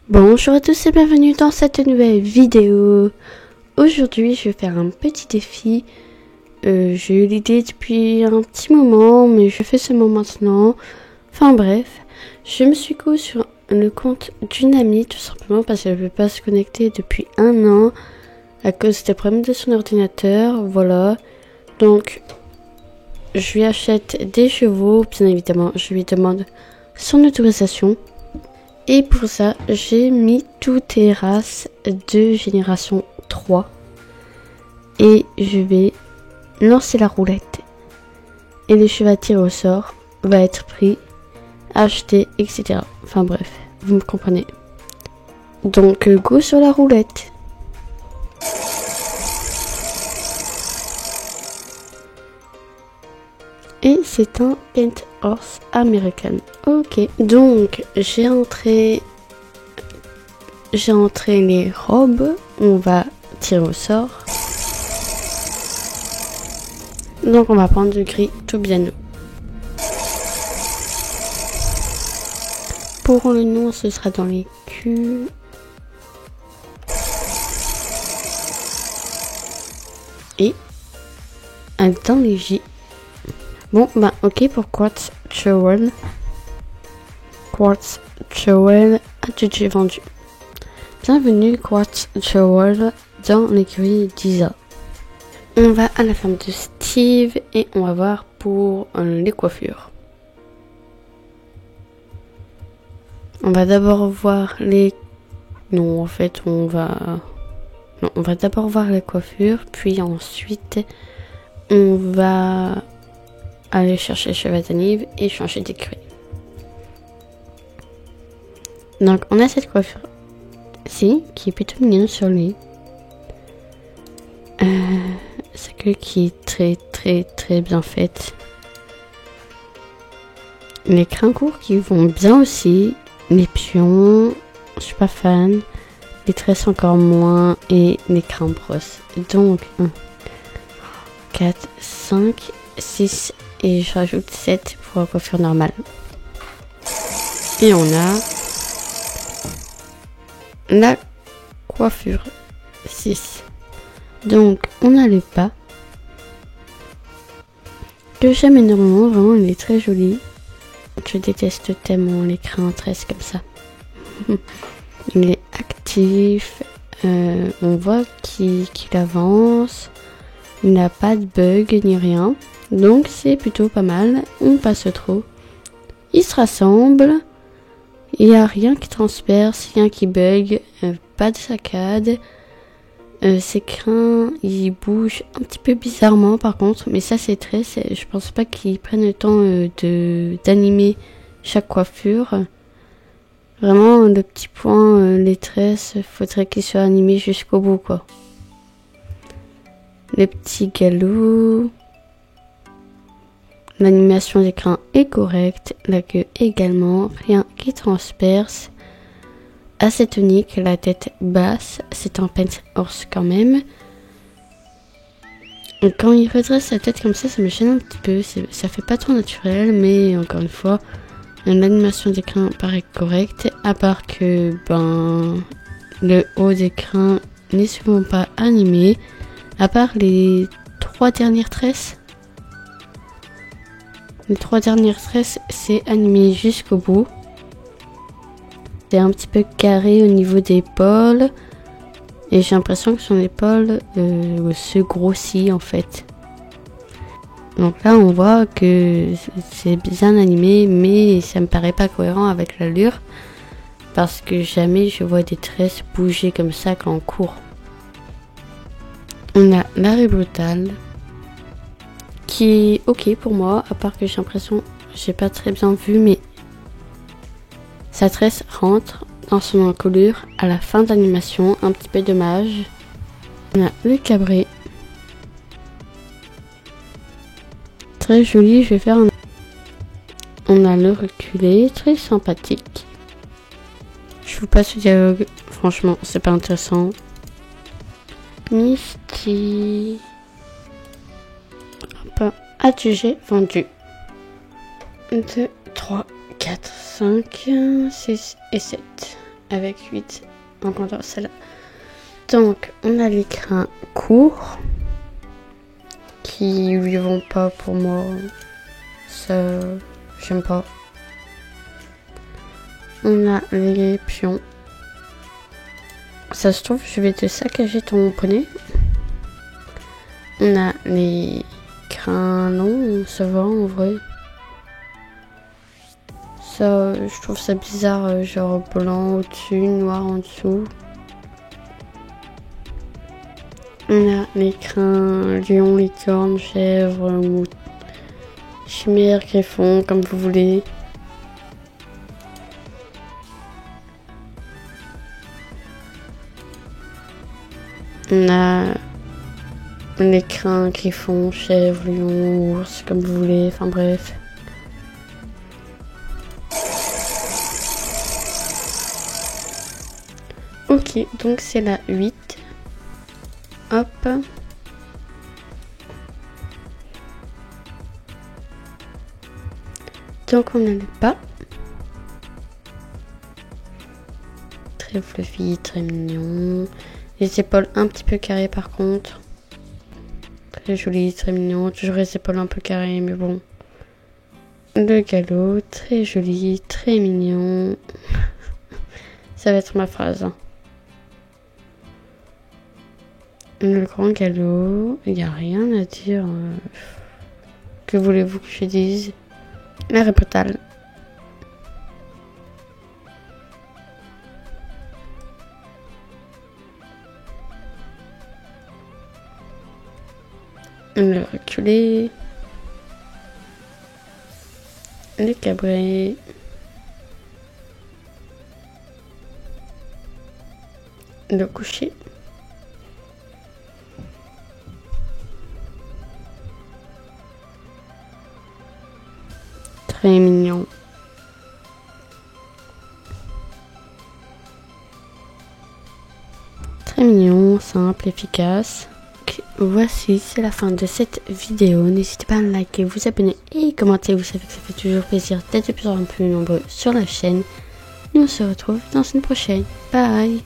Bonjour à tous et bienvenue dans cette nouvelle vidéo. Aujourd'hui je vais faire un petit défi. J'ai eu l'idée depuis un petit moment mais je fais seulement maintenant. Enfin bref, je me suis connue sur le compte d'une amie tout simplement parce qu'elle ne veut pas se connecter depuis un an à cause des problèmes de son ordinateur. Voilà, donc je lui achète des chevaux, bien évidemment je lui demande son autorisation. Et pour ça, j'ai mis toutes les races de génération 3. Et je vais lancer la roulette. Et le cheval tiré au sort va être pris, acheté, etc. Enfin bref, vous me comprenez. Donc go sur la roulette. Et c'est un Paint Horse American. Ok, donc j'ai entré les robes. On va tirer au sort. Donc on va prendre le gris Tobiano. Pour le nom, ce sera dans les Q. Et dans les J. Bon, bah ok pour Quartz Trowel. Quartz Trowel a été vendu. Bienvenue Quartz Trowel dans l'écurie d'Isa. On va à la ferme de Steve et on va voir pour les coiffures. On va d'abord voir les... Non, en fait, on va d'abord voir les coiffures, puis ensuite, on va aller chercher le cheval d'Anive et changer d'écurie. Donc, on a cette coiffure-ci qui est plutôt mignonne sur lui. Sa queue qui est très bien faite. Les crins courts qui vont bien aussi. Les pions, je suis pas fan. Les tresses encore moins. Et les crins brosses. Donc 1, 4, 5, 6 et je rajoute 7 pour la coiffure normale. Et on a la coiffure 6. Donc on a le pas que j'aime énormément, vraiment il est très joli. Je déteste tellement les crins tresses comme ça. Il est actif, on voit qu'il avance, il n'a pas de bug ni rien, donc c'est plutôt pas mal. On passe trop, il se rassemble, il n'y a rien qui transperce, rien qui bug, pas de saccade. Ses crins, ils bougent un petit peu bizarrement par contre, mais ça c'est très, je pense pas qu'ils prennent le temps d'animer chaque coiffure. Vraiment le petit point, les tresses, faudrait qu'ils soient animés jusqu'au bout quoi. Le petit galop, l'animation des crins est correcte, la queue également, rien qui transperce. Assez tonique, la tête basse, c'est un Paint Horse quand même. Et quand il redresse sa tête comme ça me gêne un petit peu, ça fait pas trop naturel, mais encore une fois, l'animation des crins paraît correcte, à part que le haut des crins n'est souvent pas animé, à part les 3 dernières tresses. Les 3 dernières tresses, c'est animé jusqu'au bout. C'est un petit peu carré au niveau des épaules et j'ai l'impression que son épaule se grossit en fait. Donc là on voit que c'est bien animé mais ça me paraît pas cohérent avec l'allure parce que jamais je vois des tresses bouger comme ça quand on court. On a l'arrêt brutal qui est ok pour moi, à part que j'ai l'impression, j'ai pas très bien vu mais sa tresse rentre dans son encolure à la fin de l'animation, un petit peu dommage. On a le cabré. Très joli, je vais faire un... On a le reculé, très sympathique. Je vous passe le dialogue, franchement, c'est pas intéressant. Misty. Hop, adjugé, vendu. 2, 3, 4, 5, 6 et 7. avec 8 en comptant celle-là. Donc, on a les crins courts qui lui vont pas pour moi. Ça, j'aime pas. On a les pions. Ça se trouve, je vais te saccager ton poney. On a les crins longs, ça va en vrai. Ça, je trouve ça bizarre, genre blanc au-dessus, noir en dessous. On a les crins lion, licorne, chèvre, ou chimère, griffon, comme vous voulez. On a les crins, griffon, chèvre, lion, ours, comme vous voulez, enfin bref. Ok, donc c'est la 8. Hop. Donc on a le pas. Très fluffy, très mignon. Les épaules un petit peu carrées par contre. Très joli, très mignon. Toujours les épaules un peu carrées, mais bon. Le galop, très joli, très mignon. Ça va être ma phrase. Le grand galop, il n'y a rien à dire. Que voulez-vous que je dise? L'air est brutal. Le reculé. Le cabré. Le coucher. Très mignon. Très mignon, simple, efficace. Ok, voici, c'est la fin de cette vidéo. N'hésitez pas à liker, vous abonner et commenter. Vous savez que ça fait toujours plaisir d'être de plus en plus nombreux sur la chaîne. Nous on se retrouve dans une prochaine. Bye!